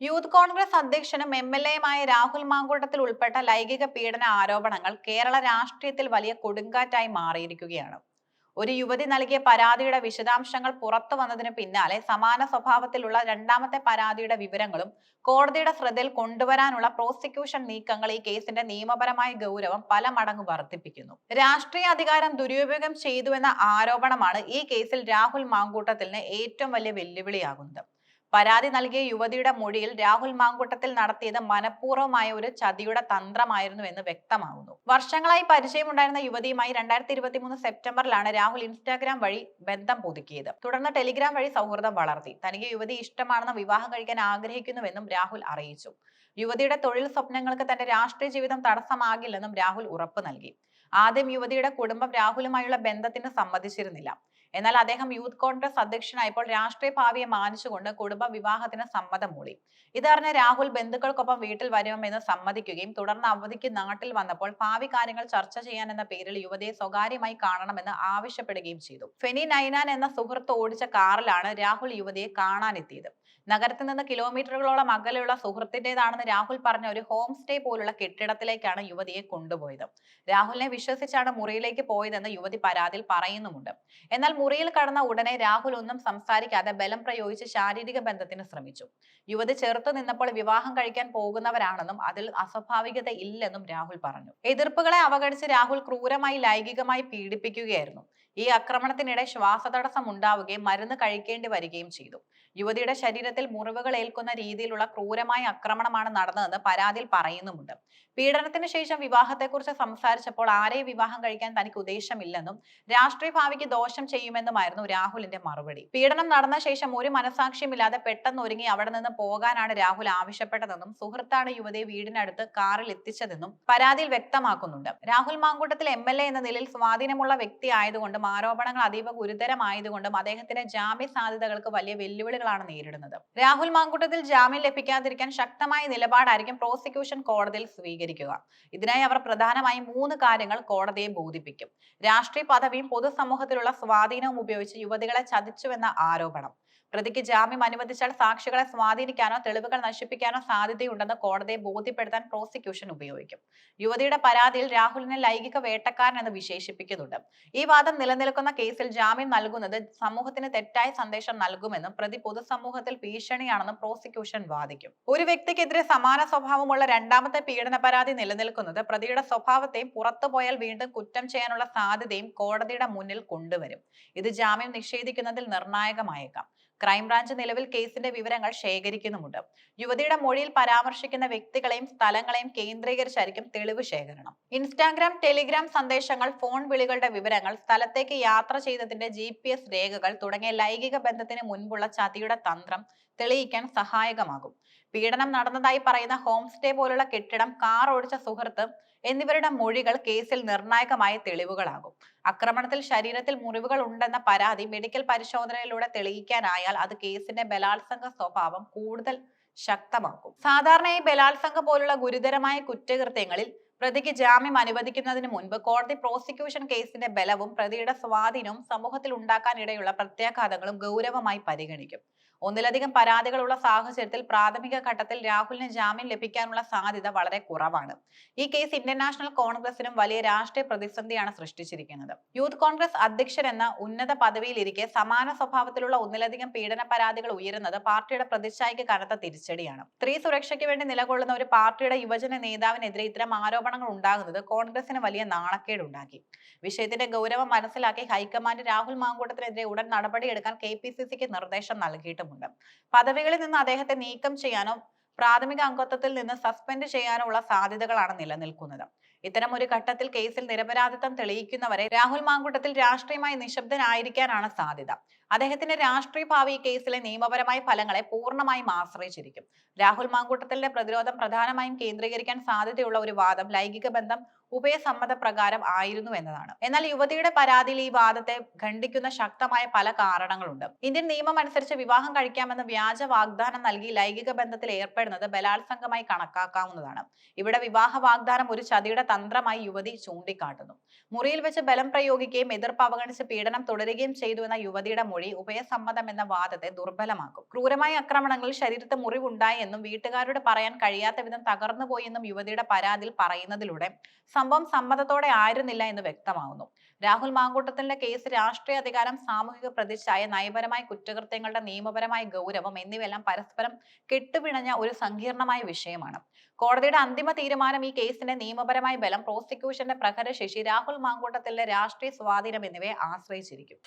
Youth Congress അധ്യക്ഷനും എം.എൽ.എയുമായ രാഹുൽ മാങ്കൂട്ടത്തിൽ ഉൾപ്പെട്ട ലൈംഗിക പീഡന ആരോപണങ്ങൾ കേരള രാഷ്ട്രീയത്തിൽ വലിയ കൊടുങ്കാറ്റായി മാറിയിരിക്കുകയാണ്. ഒരു യുവതി നൽകിയ പരാതിയുടെ വിശദാംശങ്ങൾ പുറത്തു വന്നതിന് പിന്നാലെ സമാന സ്വഭാവത്തിലുള്ള രണ്ടാമത്തെ പരാതിയുടെ വിവരങ്ങളും കോടതിയുടെ ശ്രദ്ധയിൽ കൊണ്ടുവരാനുള്ള പ്രോസിക്യൂഷൻ നീക്കങ്ങൾ ഈ കേസിന്റെ നിയമപരമായ ഗൗരവം പല മടങ്ങ് വർദ്ധിപ്പിക്കുന്നു. രാഷ്ട്രീയ അധികാരം ദുരുപയോഗം ചെയ്തുവെന്ന ആരോപണമാണ് ഈ കേസിൽ രാഹുൽ മാങ്കൂട്ടത്തിന് ഏറ്റവും വലിയ വെല്ലുവിളിയാകുന്നത്. പരാതി നൽകിയ യുവതിയുടെ മൊഴിയിൽ രാഹുൽ മാങ്കൂട്ടത്തിൽ നടത്തിയത് മനഃപൂർവ്വമായ ഒരു ചതിയുടെ തന്ത്രമായിരുന്നു എന്ന് വ്യക്തമാകുന്നു. വർഷങ്ങളായി പരിചയമുണ്ടായിരുന്ന യുവതിയുമായി 2023 സെപ്റ്റംബറിലാണ് രാഹുൽ ഇൻസ്റ്റാഗ്രാം വഴി ബന്ധം പുതുക്കിയത്. തുടർന്ന് ടെലിഗ്രാം വഴി സൗഹൃദം വളർത്തി. തനിക്ക് യുവതി ഇഷ്ടമാണെന്നും വിവാഹം കഴിക്കാൻ ആഗ്രഹിക്കുന്നുവെന്നും രാഹുൽ അറിയിച്ചു. യുവതിയുടെ തൊഴിൽ സ്വപ്നങ്ങൾക്ക് തന്റെ രാഷ്ട്രീയ ജീവിതം തടസ്സമാകില്ലെന്നും രാഹുൽ ഉറപ്പു നൽകി. ആദ്യം യുവതിയുടെ കുടുംബം രാഹുലുമായുള്ള ബന്ധത്തിന് സമ്മതിച്ചിരുന്നില്ല. എന്നാൽ അദ്ദേഹം യൂത്ത് കോൺഗ്രസ് അധ്യക്ഷനായപ്പോൾ രാഷ്ട്രീയ ഭാവിയെ മാനിച്ചുകൊണ്ട് കുടുംബ വിവാഹത്തിന് സമ്മതം മൂളി. ഇതറിഞ്ഞ രാഹുൽ ബന്ധുക്കൾക്കൊപ്പം വീട്ടിൽ വരുമെന്ന് സമ്മതിക്കുകയും തുടർന്ന് അവധിക്ക് നാട്ടിൽ വന്നപ്പോൾ ഭാവി കാര്യങ്ങൾ ചർച്ച ചെയ്യാൻ എന്ന പേരിൽ യുവതിയെ സ്വകാര്യമായി കാണണമെന്ന് ആവശ്യപ്പെടുകയും ചെയ്തു. ഫെനി നൈനാൻ എന്ന സുഹൃത്ത് ഓടിച്ച കാറിലാണ് രാഹുൽ യുവതിയെ കാണാനെത്തിയത്. നഗരത്തിൽ നിന്ന് കിലോമീറ്ററുകളോളം അകലെയുള്ള സുഹൃത്തിന്റേതാണെന്ന് രാഹുൽ പറഞ്ഞ ഒരു ഹോം സ്റ്റേ പോലുള്ള കെട്ടിടത്തിലേക്കാണ് യുവതിയെ കൊണ്ടുപോയത്. രാഹുലിനെ വിശ്വസിച്ചാണ് മുറിയിലേക്ക് പോയതെന്ന് യുവതി പരാതിയിൽ പറയുന്നുമുണ്ട്. എന്നാൽ മുറിയിൽ കടന്ന ഉടനെ രാഹുൽ ഒന്നും സംസാരിക്കാതെ ബലം പ്രയോഗിച്ച് ശാരീരിക ബന്ധത്തിന് ശ്രമിച്ചു. യുവതി ചെറുത്തു നിന്നപ്പോൾ വിവാഹം കഴിക്കാൻ പോകുന്നവരാണെന്നും അതിൽ അസ്വാഭാവികത ഇല്ലെന്നും രാഹുൽ പറഞ്ഞു. എതിർപ്പുകളെ അവഗണിച്ച് രാഹുൽ ക്രൂരമായി ലൈംഗികമായി പീഡിപ്പിക്കുകയായിരുന്നു. ഈ ആക്രമണത്തിനിടെ ശ്വാസതടസ്സം ഉണ്ടാവുകയും മരുന്ന് കഴിക്കേണ്ടി വരികയും ചെയ്തു. യുവതിയുടെ ശരീരത്തിൽ മുറിവുകൾ ഏൽക്കുന്ന രീതിയിലുള്ള ക്രൂരമായ ആക്രമണമാണ് നടന്നതെന്ന് പരാതിയിൽ പറയുന്നുമുണ്ട്. പീഡനത്തിന് ശേഷം വിവാഹത്തെക്കുറിച്ച് സംസാരിച്ചപ്പോൾ ആരെയും വിവാഹം കഴിക്കാൻ തനിക്ക് ഉദ്ദേശമില്ലെന്നും രാഷ്ട്രീയ ഭാവിക്ക് ദോഷം ചെയ്യുമെന്നുമായിരുന്നു രാഹുലിന്റെ മറുപടി. പീഡനം നടന്ന ശേഷം ഒരു മനസാക്ഷിയുമില്ലാതെ പെട്ടെന്ന് ഒരുങ്ങി അവിടെ നിന്ന് പോകാനാണ് രാഹുൽ ആവശ്യപ്പെട്ടതെന്നും സുഹൃത്താണ് യുവതിയെ വീടിനടുത്ത് കാറിൽ എത്തിച്ചതെന്നും പരാതിയിൽ വ്യക്തമാക്കുന്നുണ്ട്. രാഹുൽ മാങ്കൂട്ടത്തിൽ എം.എൽ.എ എന്ന നിലയിൽ സ്വാധീനമുള്ള വ്യക്തി ആയതുകൊണ്ടും ആരോപണങ്ങൾ അതീവ ഗുരുതരമായതുകൊണ്ടും അദ്ദേഹത്തിന്റെ ജാമ്യ സാധ്യതകൾക്ക് വലിയ വെല്ലുവിളികളാണ് നേരിടുന്നത്. രാഹുൽ മാങ്കൂട്ടത്തിൽ ജാമ്യം ലഭിക്കാതിരിക്കാൻ ശക്തമായ നിലപാടായിരിക്കും പ്രോസിക്യൂഷൻ കോടതിയിൽ സ്വീകരിക്കുക. ഇതിനായി അവർ പ്രധാനമായും 3 കാര്യങ്ങൾ കോടതിയെ ബോധിപ്പിക്കും. രാഷ്ട്രീയ പദവിയും പൊതുസമൂഹത്തിലുള്ള സ്വാധീനവും ഉപയോഗിച്ച് യുവതികളെ ചതിച്ചുവെന്ന ആരോപണം. പ്രതിക്ക് ജാമ്യം അനുവദിച്ചാൽ സാക്ഷികളെ സ്വാധീനിക്കാനോ തെളിവുകൾ നശിപ്പിക്കാനോ സാധ്യതയുണ്ടെന്ന് കോടതിയെ ബോധ്യപ്പെടുത്താൻ പ്രോസിക്യൂഷൻ ഉപയോഗിക്കും. യുവതിയുടെ പരാതിയിൽ രാഹുലിനെ ലൈംഗിക വേട്ടക്കാരൻ എന്ന് വിശേഷിപ്പിക്കുന്നുണ്ട്. ഈ വാദം നിലനിൽക്കുന്ന കേസിൽ ജാമ്യം നൽകുന്നത് സമൂഹത്തിന് തെറ്റായ സന്ദേശം നൽകുമെന്നും പ്രതി പൊതുസമൂഹത്തിൽ ഭീഷണിയാണെന്നും പ്രോസിക്യൂഷൻ വാദിക്കും. ഒരു വ്യക്തിക്കെതിരെ സമാന സ്വഭാവമുള്ള രണ്ടാമത്തെ പീഡന പരാതി നിലനിൽക്കുന്നത് പ്രതിയുടെ സ്വഭാവത്തെയും പുറത്തുപോയാൽ വീണ്ടും കുറ്റം ചെയ്യാനുള്ള സാധ്യതയും കോടതിയുടെ മുന്നിൽ കൊണ്ടുവരും. ഇത് ജാമ്യം നിഷേധിക്കുന്നതിൽ നിർണായകമായേക്കാം. ക്രൈംബ്രാഞ്ച് നിലവിൽ കേസിന്റെ വിവരങ്ങൾ ശേഖരിക്കുന്നുമുണ്ട്. യുവതിയുടെ മൊഴിയിൽ പരാമർശിക്കുന്ന വ്യക്തികളെയും സ്ഥലങ്ങളെയും കേന്ദ്രീകരിച്ചായിരിക്കും തെളിവ് ശേഖരണം. ഇൻസ്റ്റാഗ്രാം, ടെലിഗ്രാം സന്ദേശങ്ങൾ, ഫോൺ വിളികളുടെ വിവരങ്ങൾ, സ്ഥലത്തേക്ക് യാത്ര ചെയ്തതിന്റെ GPS രേഖകൾ തുടങ്ങിയ ലൈംഗിക ബന്ധത്തിന് മുൻപുള്ള ചതിയുടെ തന്ത്രം തെളിയിക്കാൻ സഹായകമാകും. പീഡനം നടന്നതായി പറയുന്ന ഹോം സ്റ്റേ പോലുള്ള കെട്ടിടം, കാർ ഓടിച്ച സുഹൃത്ത് എന്നിവരുടെ മൊഴികൾ കേസിൽ നിർണായകമായ തെളിവുകളാകും. ആക്രമണത്തിൽ ശരീരത്തിൽ മുറിവുകൾ ഉണ്ടെന്ന പരാതി മെഡിക്കൽ പരിശോധനയിലൂടെ തെളിയിക്കാനായാൽ അത് കേസിന്റെ ബലാത്സംഗ സ്വഭാവം കൂടുതൽ ശക്തമാക്കും. സാധാരണയായി ബലാത്സംഗം പോലുള്ള ഗുരുതരമായ കുറ്റകൃത്യങ്ങളിൽ പ്രതിക്ക് ജാമ്യം അനുവദിക്കുന്നതിന് മുൻപ് കോടതി പ്രോസിക്യൂഷൻ കേസിന്റെ ബലവും പ്രതിയുടെ സ്വാധീനവും സമൂഹത്തിൽ ഉണ്ടാക്കാനിടയുള്ള പ്രത്യാഘാതങ്ങളും ഗൗരവമായി പരിഗണിക്കും. ഒന്നിലധികം പരാതികളുള്ള സാഹചര്യത്തിൽ പ്രാഥമിക ഘട്ടത്തിൽ രാഹുലിന് ജാമ്യം ലഭിക്കാനുള്ള സാധ്യത വളരെ കുറവാണ്. ഈ കേസ് ഇന്ത്യൻ നാഷണൽ കോൺഗ്രസിനും വലിയ രാഷ്ട്രീയ പ്രതിസന്ധിയാണ് സൃഷ്ടിച്ചിരിക്കുന്നത്. യൂത്ത് കോൺഗ്രസ് അധ്യക്ഷൻ എന്ന ഉന്നത പദവിയിലിരിക്കെ സമാന സ്വഭാവത്തിലുള്ള ഒന്നിലധികം പീഡന പരാതികൾ ഉയരുന്നത് പാർട്ടിയുടെ പ്രതിച്ഛായയ്ക്ക് കനത്ത തിരിച്ചടിയാണ്. സ്ത്രീ സുരക്ഷയ്ക്ക് വേണ്ടി നിലകൊള്ളുന്ന ഒരു പാർട്ടിയുടെ യുവജന നേതാവിനെതിരെ ഇത്തരം ആരോപണങ്ങൾ ഉണ്ടാകുന്നത് കോൺഗ്രസിന് വലിയ നാണക്കേടുണ്ടാക്കി. വിഷയത്തിന്റെ ഗൗരവം മനസ്സിലാക്കി ഹൈക്കമാൻഡ് രാഹുൽ മാങ്കൂട്ടത്തിനെതിരെ ഉടൻ നടപടിയെടുക്കാൻ KPCCക്ക് നിർദ്ദേശം നൽകിയിട്ടുണ്ട്. പദവികളിൽ നിന്ന് അദ്ദേഹത്തെ നീക്കം ചെയ്യാനോ പ്രാഥമിക അംഗത്വത്തിൽ നിന്ന് സസ്പെൻഡ് ചെയ്യാനോ ഉള്ള സാധ്യതകളാണ് നിലനിൽക്കുന്നത്. ഇത്തരം ഒരു ഘട്ടത്തിൽ കേസിൽ നിരപരാധിത്വം തെളിയിക്കുന്നവരെ രാഹുൽ മാങ്കൂട്ടത്തിൽ രാഷ്ട്രീയമായി നിശബ്ദനായിരിക്കാനാണ് സാധ്യത. അദ്ദേഹത്തിന്റെ രാഷ്ട്രീയ ഭാവി ഈ കേസിലെ നിയമപരമായ ഫലങ്ങളെ പൂർണ്ണമായും ആശ്രയിച്ചിരിക്കും. രാഹുൽ മാങ്കൂട്ടത്തിലെ പ്രതിരോധം പ്രധാനമായും കേന്ദ്രീകരിക്കാൻ സാധ്യതയുള്ള ഒരു വാദം ലൈംഗിക ബന്ധം ഉഭയസമ്മത പ്രകാരം ആയിരുന്നു എന്നതാണ്. എന്നാൽ യുവതിയുടെ പരാതിയിൽ ഈ വാദത്തെ ഖണ്ഡിക്കുന്ന ശക്തമായ പല കാരണങ്ങളുണ്ട്. ഇന്ത്യൻ നിയമം അനുസരിച്ച് വിവാഹം കഴിക്കാമെന്ന് വ്യാജ വാഗ്ദാനം നൽകി ലൈംഗിക ബന്ധത്തിൽ ഏർപ്പെടുന്നത് ബലാത്സംഗമായി കണക്കാക്കാവുന്നതാണ്. ഇവിടെ വിവാഹ വാഗ്ദാനം ഒരു ചതിയുടെ തന്ത്രമായി യുവതി ചൂണ്ടിക്കാട്ടുന്നു. മുറിയിൽ വെച്ച് ബലം പ്രയോഗിക്കുകയും എതിർപ്പ് അവഗണിച്ച് പീഡനം തുടരുകയും ചെയ്തു എന്ന യുവതിയുടെ മൊഴി ഉഭയസമ്മതം എന്ന വാദത്തെ ദുർബലമാക്കും. ക്രൂരമായ ആക്രമണങ്ങളിൽ ശരീരത്ത് മുറിവുണ്ടായി എന്നും വീട്ടുകാരോട് പറയാൻ കഴിയാത്ത വിധം തകർന്നുപോയി എന്നും യുവതിയുടെ പരാതിയിൽ പറയുന്നതിലൂടെ സംഭവം സമ്മതത്തോടെ ആയിരുന്നില്ല എന്ന് വ്യക്തമാകുന്നു. രാഹുൽ മാങ്കൂട്ടത്തിന്റെ കേസ് രാഷ്ട്രീയ അധികാരം, സാമൂഹിക പ്രതിച്ഛായ, നയപരമായ കുറ്റകൃത്യങ്ങളുടെ നിയമപരമായ ഗൗരവം എന്നിവയെല്ലാം പരസ്പരം കെട്ടുപിണഞ്ഞ ഒരു സങ്കീർണമായ വിഷയമാണ്. കോടതിയുടെ അന്തിമ തീരുമാനം ഈ കേസിന്റെ നിയമപരമായ ബലം, പ്രോസിക്യൂഷന്റെ പ്രഹരശേഷി, രാഹുൽ മാങ്കൂട്ടത്തിലെ രാഷ്ട്രീയ സ്വാധീനം എന്നിവയെ ആശ്രയിച്ചിരിക്കും.